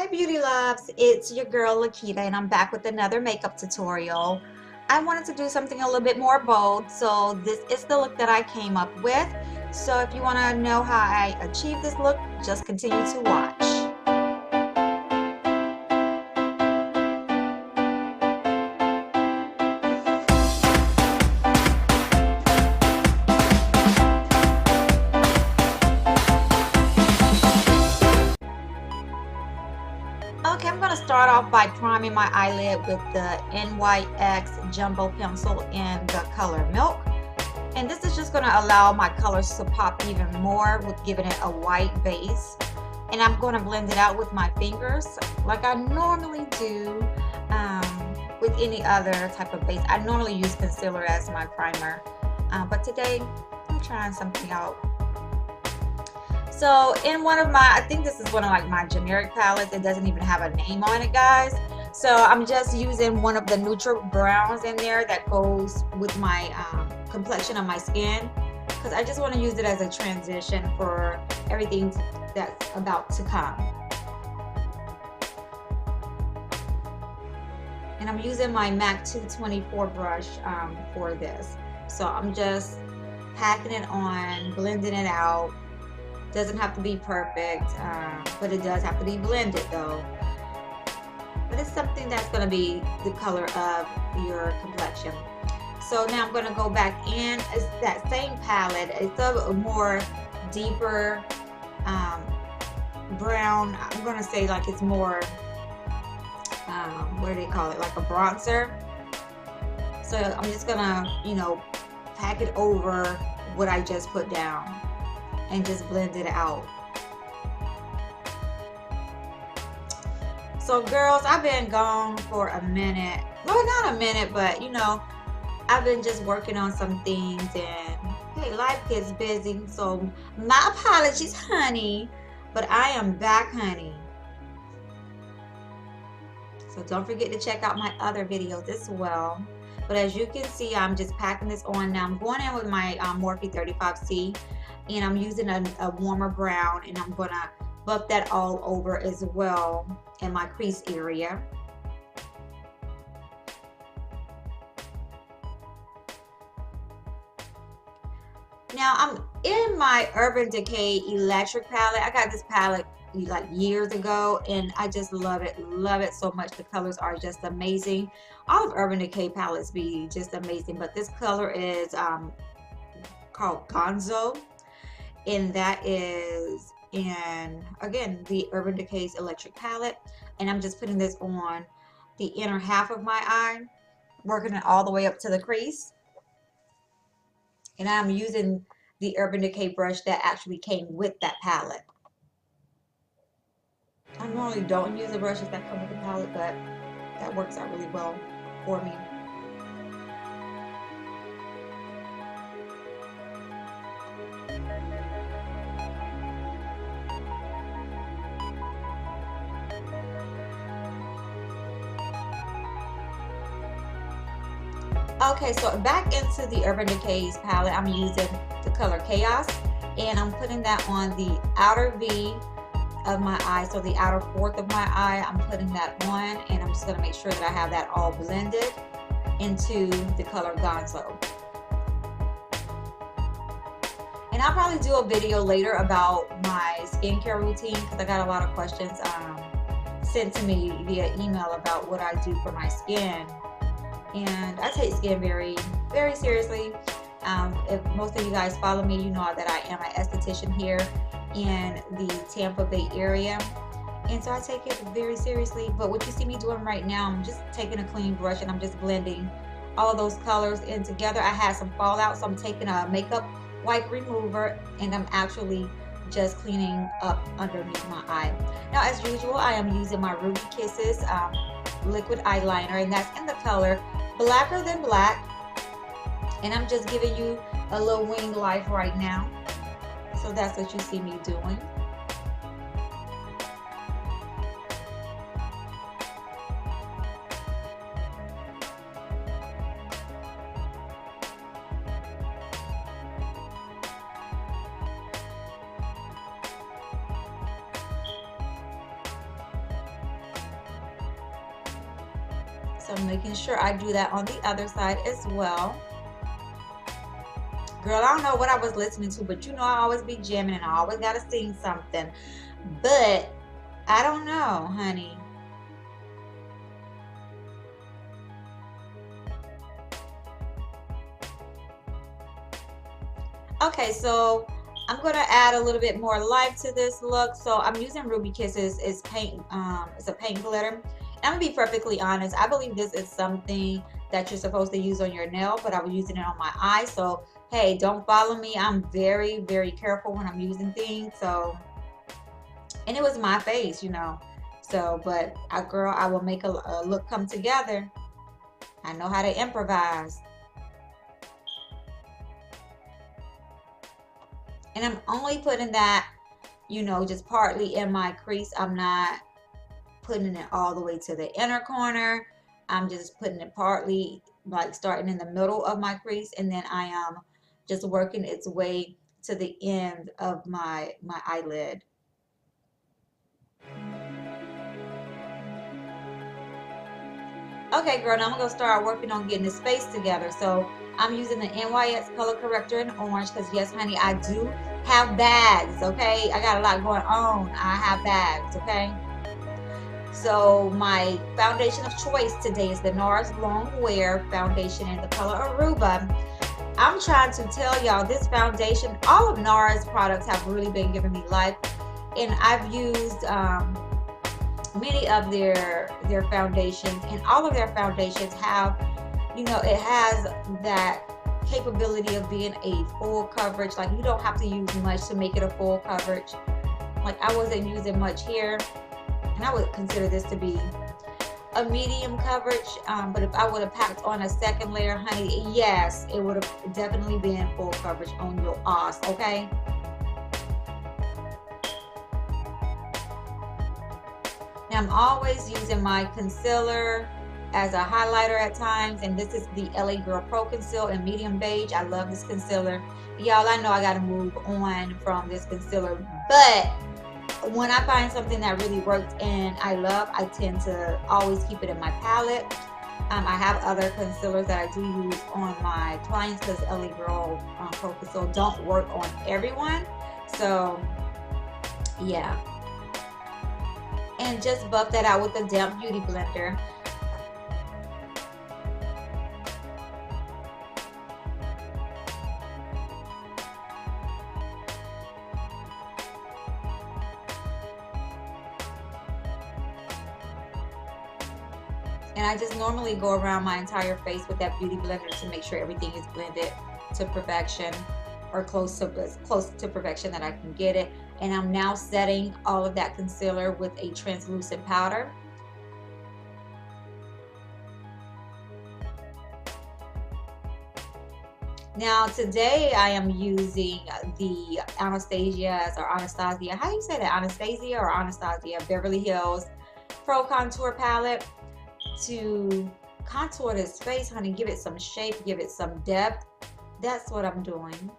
Hi beauty loves, it's your girl Laketta and I'm back with another makeup tutorial. I wanted to do something a little bit more bold, so this is the look that I came up with. So if you want to know how I achieved this look, just continue to watch. Okay, I'm going to start off by priming my eyelid with the NYX Jumbo Pencil in the color Milk. And this is just going to allow my colors to pop even more with giving it a white base. And I'm going to blend it out with my fingers like I normally do with any other type of base. I normally use concealer as my primer, but today I'm trying something out. So in one of my, I think this is one of like my generic palettes. It doesn't even have a name on it, guys. So I'm just using one of the neutral browns in there that goes with my complexion of my skin, because I just want to use it as a transition for everything that's about to come. And I'm using my MAC 224 brush for this. So I'm just packing it on, blending it out. Doesn't have to be perfect, but it does have to be blended though. But it's something that's going to be the color of your complexion. So now I'm going to go back in. It's that same palette. It's a more deeper brown. I'm going to say like it's more, what do they call it? Like a bronzer. So I'm just going to, you know, pack it over what I just put down and just blend it out. So girls, I've been gone for a minute. Well, not a minute, but you know, I've been just working on some things, and hey, life gets busy. So my apologies, honey, but I am back, honey. So don't forget to check out my other videos as well. But as you can see, I'm just packing this on now. I'm going in with my Morphe 35C. And I'm using a warmer brown, and I'm gonna buff that all over as well in my crease area. Now I'm in my Urban Decay Electric palette. I got this palette like years ago, and I just love it so much. The colors are just amazing. All of Urban Decay palettes be just amazing, but this color is called Gonzo. And that is in, again, the Urban Decay's Electric palette. And I'm just putting this on the inner half of my eye, working it all the way up to the crease. And I'm using the Urban Decay brush that actually came with that palette. I normally don't use the brushes that come with the palette, but that works out really well for me. Okay, so back into the Urban Decay's palette, I'm using the color Chaos, and I'm putting that on the outer V of my eye, so the outer fourth of my eye, I'm putting that on, and I'm just going to make sure that I have that all blended into the color Gonzo. And I'll probably do a video later about my skincare routine, because I got a lot of questions sent to me via email about what I do for my skin. And I take skin very, very seriously. If most of you guys follow me, you know that I am an esthetician here in the Tampa Bay area. And so I take it very seriously. But what you see me doing right now, I'm just taking a clean brush and I'm just blending all of those colors in together. I had some fallout, so I'm taking a makeup wipe remover and I'm actually just cleaning up underneath my eye. Now, as usual, I am using my Ruby Kisses liquid eyeliner, and that's in the color Blacker Than Black, and I'm just giving you a little wing life right now. So that's what you see me doing. So I'm making sure I do that on the other side as well. Girl, I don't know what I was listening to, but you know I always be jamming and I always gotta sing something. But I don't know, honey. Okay, so I'm gonna add a little bit more life to this look. So I'm using Ruby Kisses. It's paint. It's a paint glitter. And I'm gonna be perfectly honest. I believe this is something that you're supposed to use on your nail, but I was using it on my eye. So hey, don't follow me. I'm very, very careful when I'm using things. So, and it was my face, you know. So, but girl, I will make a look come together. I know how to improvise. And I'm only putting that, you know, just partly in my crease. I'm not putting it all the way to the inner corner. I'm just putting it partly, like starting in the middle of my crease, and then I am just working its way to the end of my eyelid. Okay, girl, now I'm gonna start working on getting this face together. So I'm using the NYX color corrector in orange because yes, honey, I do have bags. Okay, I got a lot going on. I have bags. Okay. So my foundation of choice today is the NARS Longwear foundation in the color Aruba. I'm trying to tell y'all this foundation, all of NARS products have really been giving me life, and I've used many of their foundations, and all of their foundations have, you know, it has that capability of being a full coverage. Like you don't have to use much to make it a full coverage. Like I wasn't using much here, and I would consider this to be a medium coverage, but if I would have packed on a second layer, honey, yes, it would have definitely been full coverage on your ass. Okay. Now I'm always using my concealer as a highlighter at times, and this is the LA Girl Pro Conceal in medium beige. I love this concealer. Y'all, I know I gotta move on from this concealer, but when I find something that really works and I love, I tend to always keep it in my palette. I have other concealers that I do use on my clients because LA Girl Pro Conceal don't work on everyone. So yeah. And just buff that out with a damp beauty blender. And I just normally go around my entire face with that beauty blender to make sure everything is blended to perfection, or close to perfection that I can get it. And I'm now setting all of that concealer with a translucent powder. Now today I am using the Anastasia, how do you say that? Anastasia or Anastasia Beverly Hills Pro Contour Palette to contour this face, honey. Give it some shape, give it some depth. That's what I'm doing.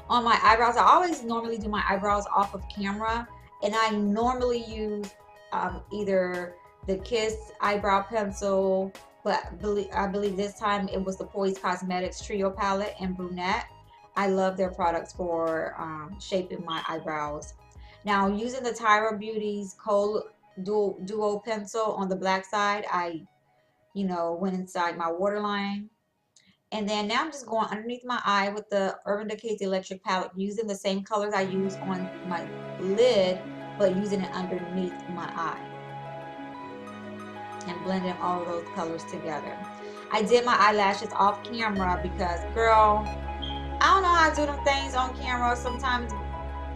On my eyebrows, I always normally do my eyebrows off of camera, and I normally use either the Kiss eyebrow pencil, but I believe this time it was the Poise Cosmetics Trio palette in brunette. I love their products for shaping my eyebrows. Now using the Tyra Beauty's Kohl Duo pencil on the black side, I, you know, went inside my waterline. And then now I'm just going underneath my eye with the Urban Decay's Electric palette, using the same colors I use on my lid, but using it underneath my eye. And blending all of those colors together. I did my eyelashes off camera because, girl, I don't know how to do them things on camera. Sometimes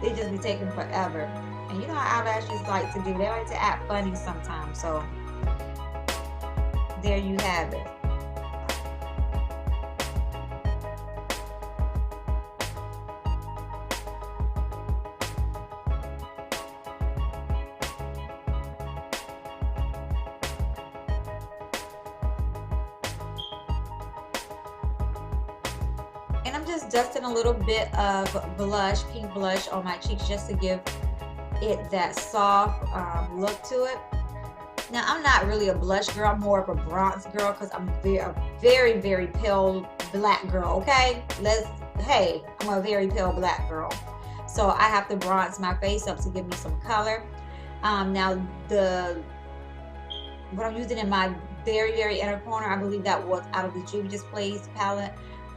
they just be taking forever. And you know how eyelashes like to do. They like to act funny sometimes. So, there you have it. And I'm just dusting a little bit of blush, pink blush on my cheeks just to give it that soft look to it. Now, I'm not really a blush girl. I'm more of a bronze girl because I'm a very, very pale black girl, okay? Hey, I'm a very pale black girl. So I have to bronze my face up to give me some color. Now, what I'm using in my very, very inner corner, I believe that was out of the Juvia's Place palette.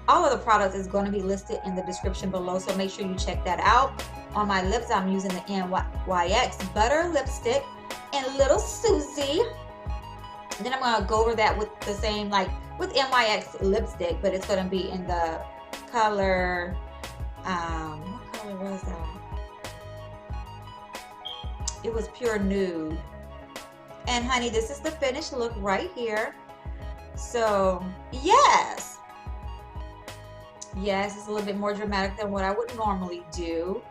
All of the products is going to be listed in the description below, so make sure you check that out. On my lips, I'm using the NYX Butter Lipstick and Little Susie. And then I'm going to go over that with the same, like with NYX lipstick, but it's going to be in the color, what color was that? It was pure nude. And honey, this is the finished look right here. So yes, it's a little bit more dramatic than what I would normally do.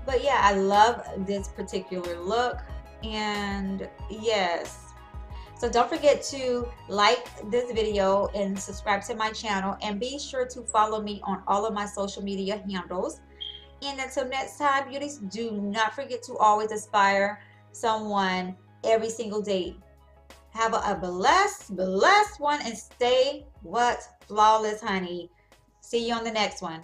But yeah, I love this particular look. And yes, so don't forget to like this video and subscribe to my channel, and be sure to follow me on all of my social media handles. And until next time, beauties, do not forget to always inspire someone every single day. Have a blessed one, and stay flawless, honey. See you on the next one.